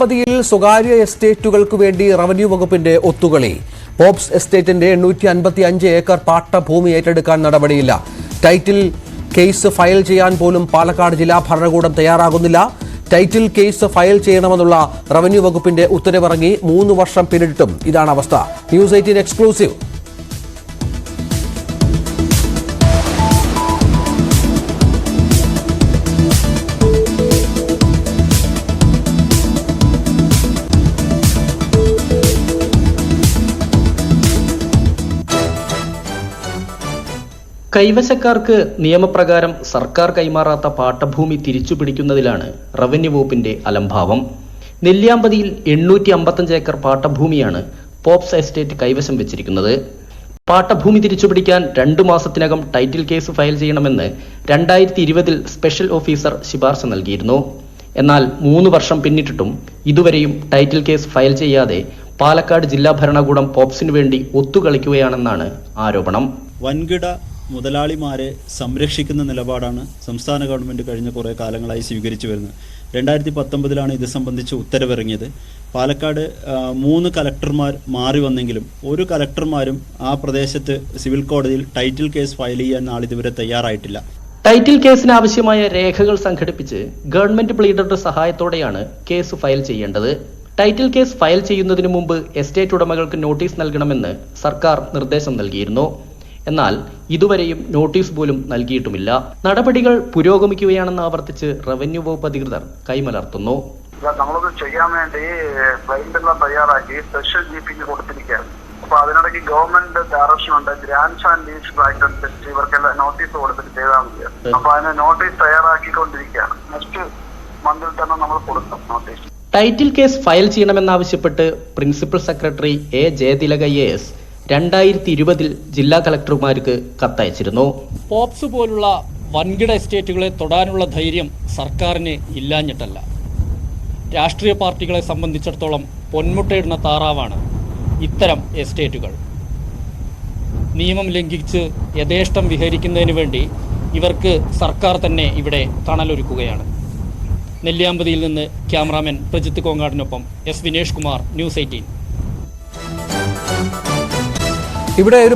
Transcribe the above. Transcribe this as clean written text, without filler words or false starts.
പതിയിൽ സ്വകാര്യ എസ്റ്റേറ്റുകൾക്ക് വേണ്ടി റവന്യൂ വകുപ്പിന്റെ ഒത്തുകളി. പോപ്സ് എസ്റ്റേറ്റിന്റെ 855 ഏക്കർ പാട്ടഭൂമി ഏറ്റെടുക്കാൻ നടപടിയില്ല. ടൈറ്റിൽ കേസ് ഫയൽ ചെയ്യാൻ പോലും പാലക്കാട് ജില്ലാ ഭരണകൂടം തയ്യാറാകുന്നില്ല. ടൈറ്റിൽ കേസ് ഫയൽ ചെയ്യണമെന്നുള്ള റവന്യൂ വകുപ്പിന്റെ ഉത്തരവിറങ്ങി 3 വർഷം പിന്നിട്ടും ഇതാണ് അവസ്ഥ. News 18 exclusive. കൈവശക്കാർക്ക് നിയമപ്രകാരം സർക്കാർ കൈമാറാത്ത പാട്ടഭൂമി തിരിച്ചുപിടിക്കുന്നതിലാണ് റവന്യൂ വകുപ്പിന്റെ അലംഭാവം. നെല്ലിയാമ്പതിയിൽ 855 ഏക്കർ പാട്ടഭൂമിയാണ് പോപ്സ് എസ്റ്റേറ്റ് കൈവശം വെച്ചിരിക്കുന്നത്. പാട്ടഭൂമി തിരിച്ചുപിടിക്കാൻ 2 മാസത്തിനകം ടൈറ്റിൽ കേസ് ഫയൽ ചെയ്യണമെന്ന് 2020 സ്പെഷ്യൽ ഓഫീസർ ശുപാർശ നൽകിയിരുന്നു. എന്നാൽ 3 വർഷം പിന്നിട്ടിട്ടും ഇതുവരെയും ടൈറ്റിൽ കേസ് ഫയൽ ചെയ്യാതെ പാലക്കാട് ജില്ലാ ഭരണകൂടം പോപ്സിനു വേണ്ടി ഒത്തുകളിക്കുകയാണെന്നാണ് ആരോപണം. വൻകിട മുതലാളിമാരെ സംരക്ഷിക്കുന്ന നിലപാടാണ് സംസ്ഥാന ഗവൺമെൻറ് കഴിഞ്ഞ കുറേ കാലങ്ങളായി സ്വീകരിച്ചു വരുന്നത്. 2019 ഇത് സംബന്ധിച്ച് ഉത്തരവിറങ്ങിയത്. പാലക്കാട് 3 കലക്ടർമാർ മാറി വന്നെങ്കിലും ഒരു കലക്ടർമാരും ആ പ്രദേശത്ത് സിവിൽ കോടതിയിൽ ടൈറ്റിൽ കേസ് ഫയൽ ചെയ്യാൻ നാളിതുവരെ തയ്യാറായിട്ടില്ല. ടൈറ്റിൽ കേസിന് ആവശ്യമായ രേഖകൾ സംഘടിപ്പിച്ച് ഗവൺമെന്റ് പ്ലീഡറുടെ സഹായത്തോടെയാണ് കേസ് ഫയൽ ചെയ്യേണ്ടത്. ടൈറ്റിൽ കേസ് ഫയൽ ചെയ്യുന്നതിന് മുമ്പ് എസ്റ്റേറ്റ് ഉടമകൾക്ക് നോട്ടീസ് നൽകണമെന്ന് സർക്കാർ നിർദ്ദേശം നൽകിയിരുന്നു. എന്നാൽ ഇതുവരെയും നോട്ടീസ് പോലും നൽകിയിട്ടുമില്ല. നടപടികൾ പുരോഗമിക്കുകയാണെന്ന് ആവർത്തിച്ച് റവന്യൂ വകുപ്പ് അധികൃതർ കൈമലർത്തുന്നു. നമ്മളത് ചെയ്യാൻ വേണ്ടി ക്ലൈന്റെല്ലാം തയ്യാറാക്കി സ്പെഷ്യൽ ജിപിക്ക് കൊടുത്തിരിക്കുകയാണ്. അപ്പൊ അതിനിടയ്ക്ക് ഗവൺമെന്റ് ഡയറക്ഷൻ ഉണ്ട്, ഗ്രാൻഡ്സ് ആൻഡ് ലീസ് ആക്ട് അനുസരിച്ച് ഇവർക്കെല്ലാം നോട്ടീസ് കൊടുത്തിട്ട് ചെയ്താൽ മതി. അപ്പൊ അതിന് നോട്ടീസ് തയ്യാറാക്കിക്കൊണ്ടിരിക്കുകയാണ്. നെക്സ്റ്റ് മന്തിൽ തന്നെ നമ്മൾ കൊടുക്കും നോട്ടീസ്. ടൈറ്റിൽ കേസ് ഫയൽ ചെയ്യണമെന്നാവശ്യപ്പെട്ട് principal secretary A Jayatilaka AS 2020 ജില്ലാ കളക്ടർമാർക്ക് കത്തയച്ചിരുന്നു. പോപ്സ് പോലുള്ള വൻകിട എസ്റ്റേറ്റുകളെ തൊടാനുള്ള ധൈര്യം സർക്കാരിന് ഇല്ലാഞ്ഞിട്ടല്ല. രാഷ്ട്രീയ പാർട്ടികളെ സംബന്ധിച്ചിടത്തോളം പൊന്മുട്ടയിടുന്ന താറാവാണ് ഇത്തരം എസ്റ്റേറ്റുകൾ. നിയമം ലംഘിച്ച് യഥേഷ്ടം വിഹരിക്കുന്നതിന് വേണ്ടി ഇവർക്ക് സർക്കാർ തന്നെ ഇവിടെ തണലൊരുക്കുകയാണ്. നെല്ലിയാമ്പതിയിൽ നിന്ന് ക്യാമറാമാൻ പ്രജിത്ത് കോങ്ങാടിനൊപ്പം S വിനേഷ് കുമാർ, ന്യൂസ് 18. ഇവിടെ ഒരു